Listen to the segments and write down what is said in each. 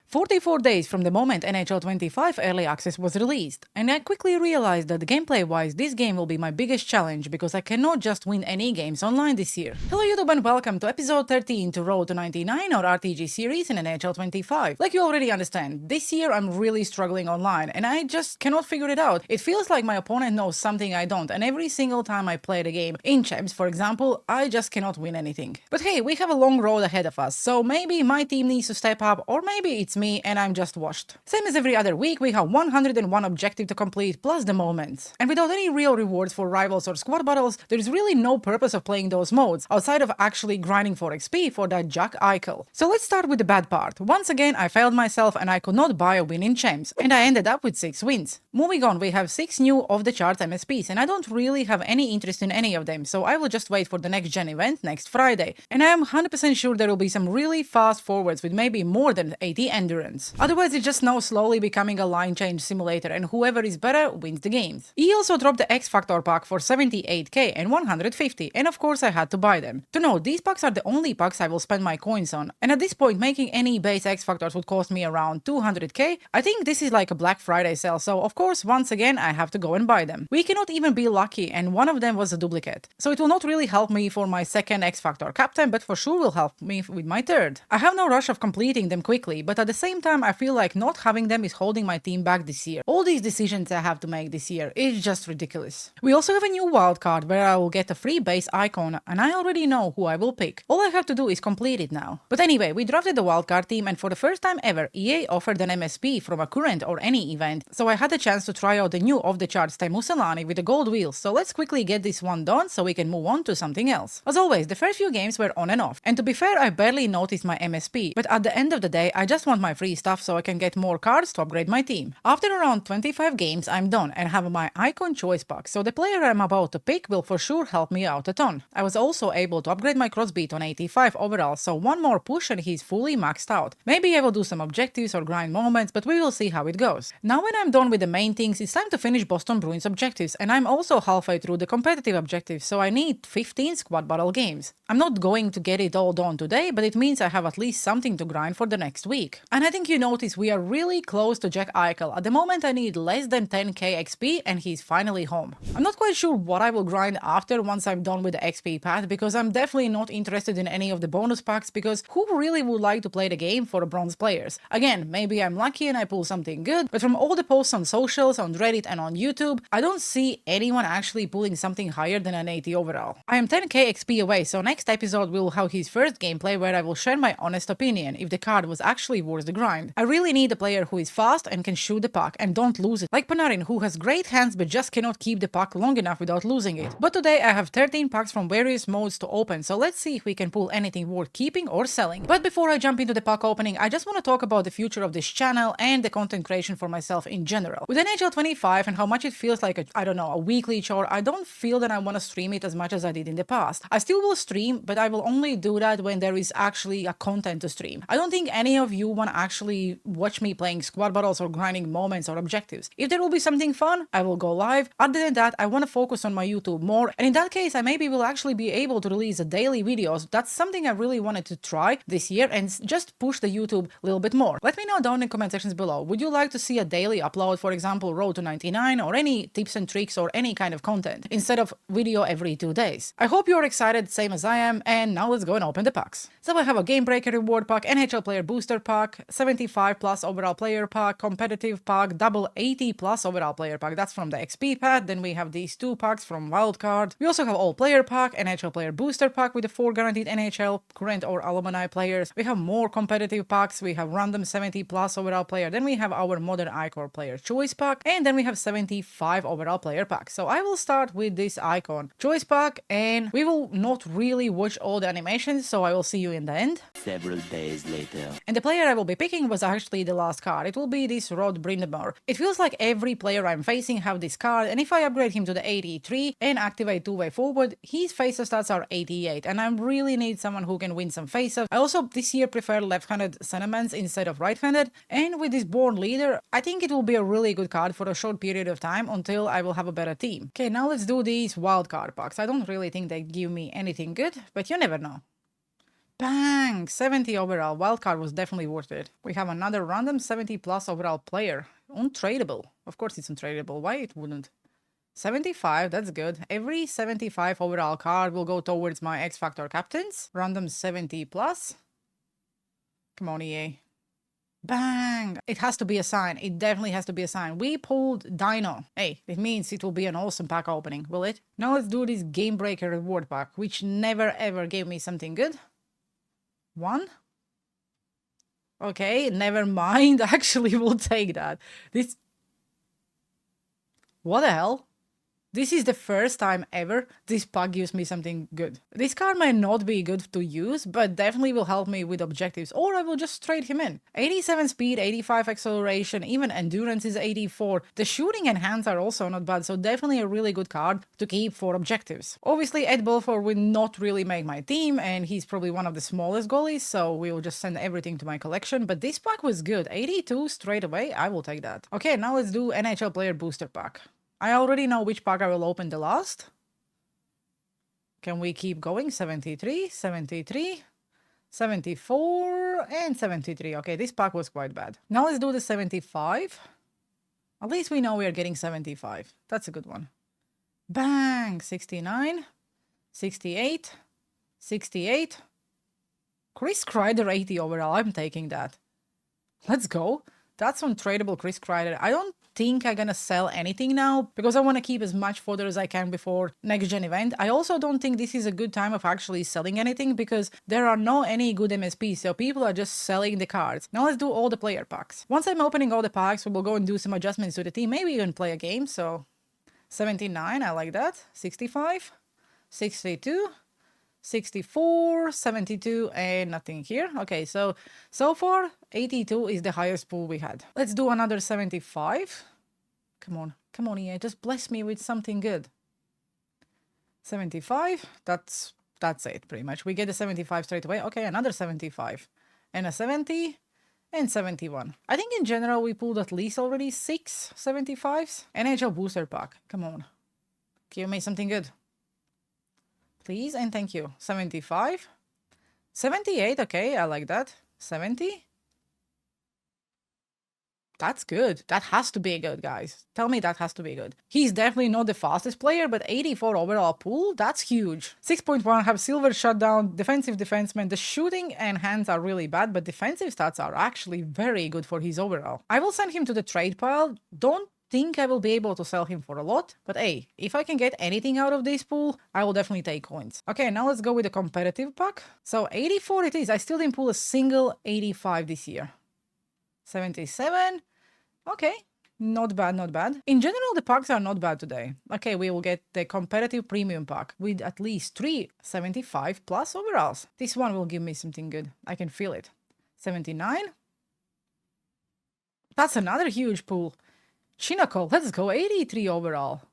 44 days from the moment NHL 25 Early Access was released, and I quickly realized that gameplay-wise this game will be my biggest challenge because I cannot just win any games online this year. Hello YouTube and welcome to episode 13 to Road to 99 or RTG series in NHL 25. Like you already understand, this year I'm really struggling online and I just cannot figure it out. It feels like my opponent knows something I don't, and every single time I play the game, in champs for example, I just cannot win anything. But hey, we have a long road ahead of us, so maybe my team needs to step up, or maybe it's me and I'm just washed. Same as every other week, we have 101 objective to complete plus the moments. And without any real rewards for rivals or squad battles, there is really no purpose of playing those modes, outside of actually grinding for XP for that Jack Eichel. So let's start with the bad part. Once again, I failed myself and I could not buy a win in champs, and I ended up with 6 wins. Moving on, we have 6 new off-the-chart MSPs, and I don't really have any interest in any of them, so I will just wait for the next gen event next Friday. And I am 100% sure there will be some really fast forwards with maybe more than 80 endurance. Otherwise, it's just now slowly becoming a line change simulator, and whoever is better wins the games. He also dropped the X Factor pack for 78k and 150, and of course I had to buy them. To note, these packs are the only packs I will spend my coins on, and at this point making any base X Factors would cost me around 200k. I think this is like a Black Friday sale, so of course once again I have to go and buy them. We cannot even be lucky, and one of them was a duplicate. So it will not really help me for my second X Factor captain, but for sure will help me with my third. I have no rush of completing them quickly, but at the same time I feel like not having them is holding my team back this year. All these decisions I have to make this year is just ridiculous. We also have a new wildcard where I will get a free base icon, and I already know who I will pick. All I have to do is complete it now. But anyway, we drafted the wildcard team, and for the first time ever, EA offered an MSP from a current or any event, so I had a chance to try out the new off-the-charts Teemu Selanne with the gold wheels, so let's quickly get this one done so we can move on to something else. As always, the first few games were on and off, and to be fair, I barely noticed my MSP, but at the end of the day, I just want my free stuff so I can get more cards to upgrade my team. After around 25 games, I'm done and have my icon choice pack, so the player I'm about to pick will for sure help me out a ton. I was also able to upgrade my crossbeat on 85 overall, so one more push and he's fully maxed out. Maybe I will do some objectives or grind moments, but we will see how it goes. Now when I'm done with the main things, it's time to finish Boston Bruins objectives, and I'm also halfway through the competitive objectives, so I need 15 squad battle games. I'm not going to get it all done today, but it means I have at least something to grind for the next week. And I think you notice we are really close to Jack Eichel. At the moment I need less than 10k XP and he's finally home. I'm not quite sure what I will grind after once I'm done with the XP path, because I'm definitely not interested in any of the bonus packs, because who really would like to play the game for bronze players? Again, maybe I'm lucky and I pull something good, but from all the posts on socials, on Reddit and on YouTube, I don't see anyone actually pulling something higher than an 80 overall. I am 10k XP away, so next episode we will have his first gameplay where I will share my honest opinion if the card was actually worth the grind. I really need a player who is fast and can shoot the puck and don't lose it, like Panarin, who has great hands but just cannot keep the puck long enough without losing it. But today I have 13 packs from various modes to open, so let's see if we can pull anything worth keeping or selling. But before I jump into the pack opening, I just want to talk about the future of this channel and the content creation for myself in general. With NHL 25 and how much it feels like a weekly chore, I don't feel that I want to stream it as much as I did in the past. I still will stream, but I will only do that when there is actually a content to stream. I don't think any of you want to actually watch me playing squad battles or grinding moments or objectives. If there will be something fun, I will go live. Other than that, I want to focus on my YouTube more, and in that case I maybe will actually be able to release a daily videos. That's something I really wanted to try this year and just push the YouTube a little bit more. Let me know down in the comment sections below. Would you like to see a daily upload, for example Road to 99, or any tips and tricks or any kind of content, instead of video every 2 days? I hope you're excited same as I am, and now let's go and open the packs. So I have a Game Breaker reward pack, NHL player booster pack, 75 plus overall player pack, competitive pack, double 80 plus overall player pack. That's from the XP pack. Then we have these 2 packs from wildcard. We also have all player pack, NHL player booster pack with the 4 guaranteed NHL current or alumni players. We have more competitive packs. We have random 70 plus overall player. Then we have our modern icon player choice pack, and then we have 75 overall player pack. So I will start with this icon choice pack, and we will not really watch all the animations, so I will see you in the end. Several days later. And the player I will be picking was actually the last card. It will be this Rod Brindamore. It feels like every player I'm facing have this card, and if I upgrade him to the 83 and activate two-way forward, his face-off stats are 88, and I really need someone who can win some face-off. I also this year prefer left-handed sentiments instead of right-handed, and with this Born Leader, I think it will be a really good card for a short period of time until I will have a better team. Okay, now let's do these wildcard packs. I don't really think they give me anything good, but you never know. Bang! 70 overall. Wildcard was definitely worth it. We have another random 70 plus overall player. Untradeable. Of course it's untradeable. Why it wouldn't? 75, that's good. Every 75 overall card will go towards my X Factor captains. Random 70 plus. Come on, EA. Bang! It has to be a sign. It definitely has to be a sign. We pulled Dino. Hey, it means it will be an awesome pack opening, will it? Now let's do this Game Breaker reward pack, which never ever gave me something good. 1. Okay, never mind. Actually, we'll take that. This... What the hell? This is the first time ever this pack gives me something good. This card might not be good to use, but definitely will help me with objectives, or I will just trade him in. 87 speed, 85 acceleration, even endurance is 84. The shooting and hands are also not bad, so definitely a really good card to keep for objectives. Obviously, Ed Belfour will not really make my team, and he's probably one of the smallest goalies, so we will just send everything to my collection, but this pack was good. 82 straight away, I will take that. Okay, now let's do NHL player booster pack. I already know which pack I will open the last. Can we keep going? 73, 73, 74, and 73. Okay, this pack was quite bad. Now let's do the 75. At least we know we are getting 75. That's a good one. Bang! 69, 68, 68. Chris Kreider 80 overall. I'm taking that. Let's go. That's untradeable Chris Kreider. I don't think I'm gonna sell anything now because I want to keep as much fodder as I can before next gen event. I also don't think this is a good time of actually selling anything because there are no any good MSPs, so people are just selling the cards. Now let's do all the player packs. Once I'm opening all the packs, we will go and do some adjustments to the team, maybe even play a game. So 79, I like that. 65, 62, 64, 72, and nothing here. Okay, so far 82 is the highest pool we had. Let's do another 75. Come on, EA, just bless me with something good. 75, that's it pretty much. We get a 75 straight away. Okay, another 75 and a 70 and 71. I think in general we pulled at least already 6 75s. NHL booster pack, come on, give me something good. Please and thank you. 75. 78, okay, I like that. 70. That's good. That has to be good, guys. Tell me that has to be good. He's definitely not the fastest player, but 84 overall pool, that's huge. 6.1 have silver shutdown, defensive defenseman. The shooting and hands are really bad, but defensive stats are actually very good for his overall. I will send him to the trade pile. Don't think I will be able to sell him for a lot, but hey, if I can get anything out of this pool, I will definitely take coins. Okay, now let's go with the competitive pack. So 84 it is. I still didn't pull a single 85 this year. 77. Okay, not bad, not bad. In general, the packs are not bad today. Okay, we will get the competitive premium pack with at least 3 75 plus overalls. This one will give me something good. I can feel it. 79. That's another huge pool. Chinako, let's go, 83 overall.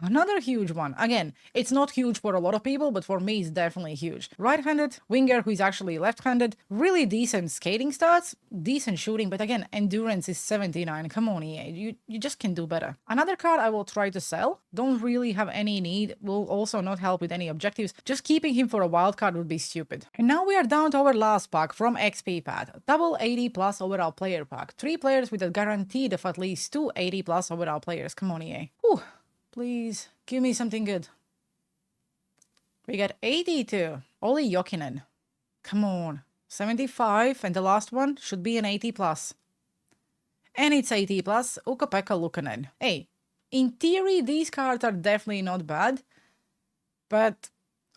Another huge one. Again, it's not huge for a lot of people, but for me, it's definitely huge. Right-handed winger who is actually left-handed. Really decent skating stats, decent shooting, but again, endurance is 79. Come on, EA, you just can do better. Another card I will try to sell. Don't really have any need. Will also not help with any objectives. Just keeping him for a wild card would be stupid. And now we are down to our last pack from XP Pad. Double 80 plus overall player pack. 3 players with a guaranteed of at least 2 80 plus overall players. Come on, EA. Whew. Please, give me something good. We got 82. Olli Jokinen. Come on. 75, and the last one should be an 80 plus. And it's 80 plus, Ukko-Pekka Luukkonen. Hey, in theory, these cards are definitely not bad, but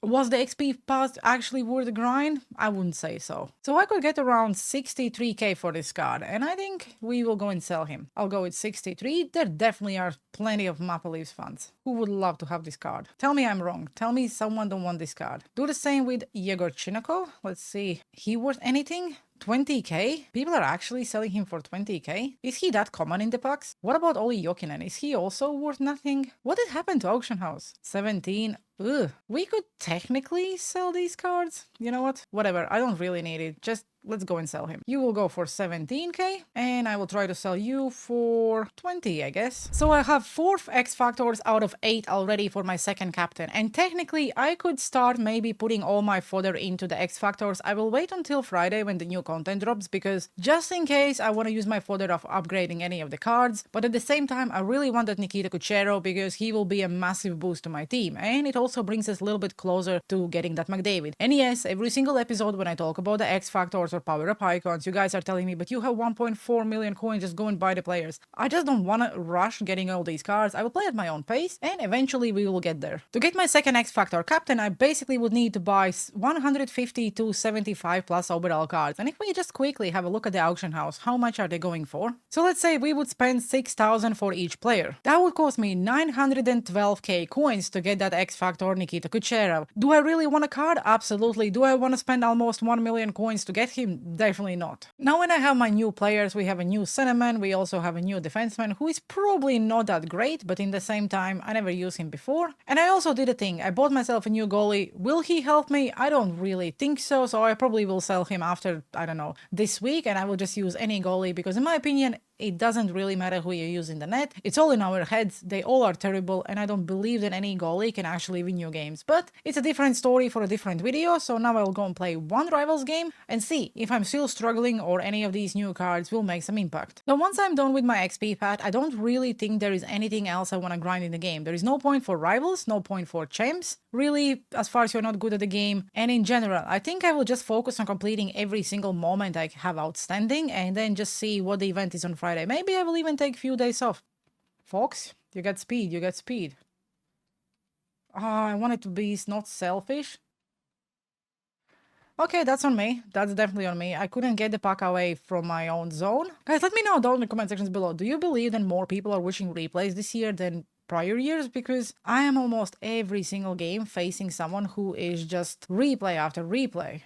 was the XP pass actually worth the grind? I wouldn't say so. So I could get around 63k for this card, and I think we will go and sell him. I'll go with 63. There definitely are plenty of Maple Leafs fans who would love to have this card. Tell me I'm wrong. Tell me someone don't want this card. Do the same with Yegor Chinako. Let's see. He worth anything? 20k? People are actually selling him for 20k? Is he that common in the packs? What about Olli Jokinen? Is he also worth nothing? What did happen to Auction House? 17. Ugh. We could technically sell these cards. You know what? Whatever. I don't really need it. Just let's go and sell him. You will go for 17k, and I will try to sell you for 20, I guess. So I have 4 X Factors out of 8 already for my second captain, and technically I could start maybe putting all my fodder into the X Factors. I will wait until Friday when the new content drops, because just in case I want to use my fodder of upgrading any of the cards, but at the same time I really want that Nikita Kucherov because he will be a massive boost to my team, and it also brings us a little bit closer to getting that McDavid. And yes, every single episode when I talk about the X Factors or power up icons, you guys are telling me, but you have 1.4 million coins, just go and buy the players. I just don't want to rush getting all these cards. I will play at my own pace, and eventually we will get there. To get my second X Factor captain, I basically would need to buy 150 to 75 plus overall cards. And if we just quickly have a look at the auction house, how much are they going for? So let's say we would spend 6,000 for each player. That would cost me 912k coins to get that X Factor Nikita Kucherov. Do I really want a card? Absolutely. Do I want to spend almost 1 million coins to get him? Definitely not. Now when I have my new players, we have a new centerman, we also have a new defenseman who is probably not that great, but in the same time, I never used him before. And I also did a thing, I bought myself a new goalie. Will he help me? I don't really think so, so I probably will sell him after, I don't know, this week, and I will just use any goalie, because in my opinion, it doesn't really matter who you use in the net. It's all in our heads. They all are terrible, and I don't believe that any goalie can actually win you games. But it's a different story for a different video, so now I'll go and play one Rivals game and see if I'm still struggling or any of these new cards will make some impact. Now once I'm done with my XP pad, I don't really think there is anything else I want to grind in the game. There is no point for Rivals, no point for Champs, really, as far as you're not good at the game. And in general, I think I will just focus on completing every single moment I have outstanding and then just see what the event is on Friday. Maybe I will even take a few days off. Fox, you got speed, you got speed. Ah, I want it to be not selfish. Okay, that's on me. That's definitely on me. I couldn't get the puck away from my own zone. Guys, let me know down in the comment sections below. Do you believe that more people are wishing replays this year than prior years? Because I am almost every single game facing someone who is just replay after replay.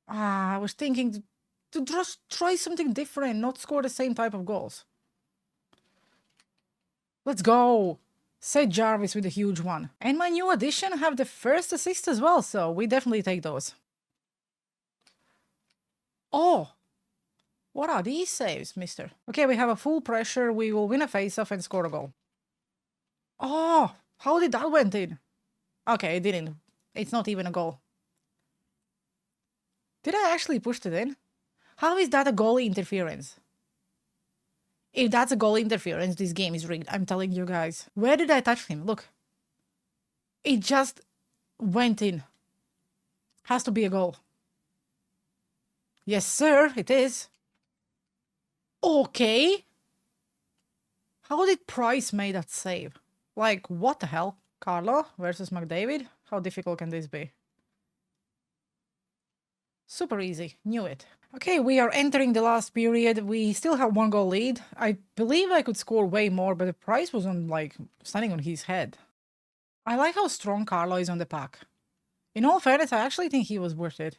Ah, I was thinking to just try something different, not score the same type of goals. Let's go! Seth Jarvis with a huge one. And my new addition have the first assist as well, so we definitely take those. Oh! What are these saves, mister? Okay, we have a full pressure, we will win a face-off and score a goal. Oh! How did that went in? Okay, it didn't. It's not even a goal. Did I actually push it in? How is that a goalie interference? If that's a goal interference, this game is rigged. I'm telling you guys. Where did I touch him? Look. It just went in. Has to be a goal. Yes, sir, it is. Okay. How did Price make that save? Like, what the hell? Carlo versus McDavid? How difficult can this be? Super easy. Knew it. Okay, we are entering the last period. We still have 1 goal lead. I believe I could score way more, but the price was on, like, standing on his head. I like how strong Carlo is on the puck. In all fairness, I actually think he was worth it.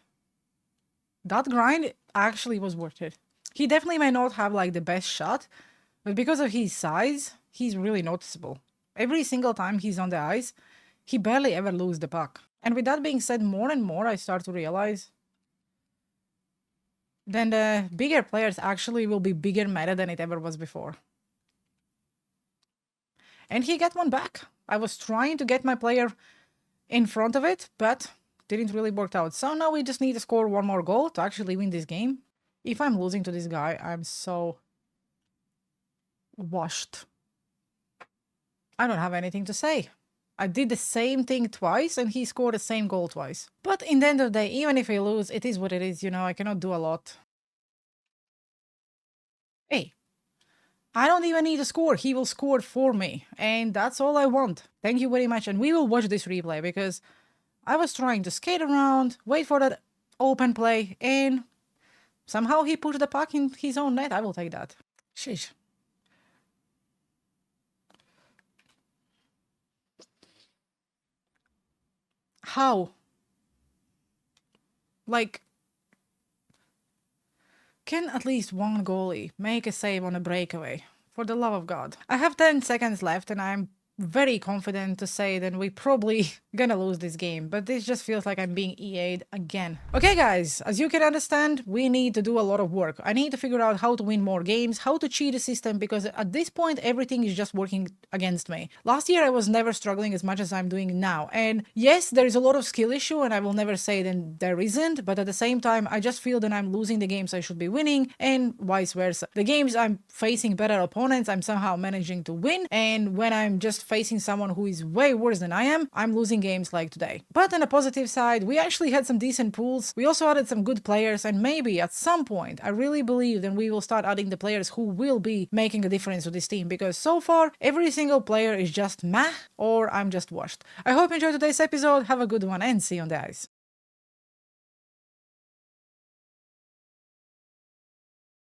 That grind actually was worth it. He definitely may not have, like, the best shot, but because of his size, he's really noticeable. Every single time he's on the ice, he barely ever loses the puck. And with that being said, more and more I start to realize then the bigger players actually will be bigger meta than it ever was before. And he got one back. I was trying to get my player in front of it, but didn't really work out. So now we just need to score 1 more goal to actually win this game. If I'm losing to this guy, I'm so washed. I don't have anything to say. I did the same thing twice and he scored the same goal twice. But in the end of the day, even if I lose, it is what it is, you know, I cannot do a lot. Hey, I don't even need to score. He will score for me. And that's all I want. Thank you very much. And we will watch this replay because I was trying to skate around, wait for that open play, and somehow he pushed the puck in his own net. I will take that. Sheesh. How? Like, can at least one goalie make a save on a breakaway? For the love of God. I have 10 seconds left and I'm very confident to say that we probably gonna lose this game, but this just feels like I'm being EA'd again. Okay guys, as you can understand, we need to do a lot of work. I need to figure out how to win more games, how to cheat the system, because at this point everything is just working against me. Last year I was never struggling as much as I'm doing now, and yes, there is a lot of skill issue, and I will never say that there isn't, but at the same time I just feel that I'm losing the games I should be winning, and vice versa. The games I'm facing better opponents, I'm somehow managing to win, and when I'm just facing someone who is way worse than I am, I'm losing games like today. But on the positive side, we actually had some decent pools. We also added some good players, and maybe at some point, I really believe that we will start adding the players who will be making a difference to this team, because so far, every single player is just meh, or I'm just washed. I hope you enjoyed today's episode, have a good one, and see you on the ice.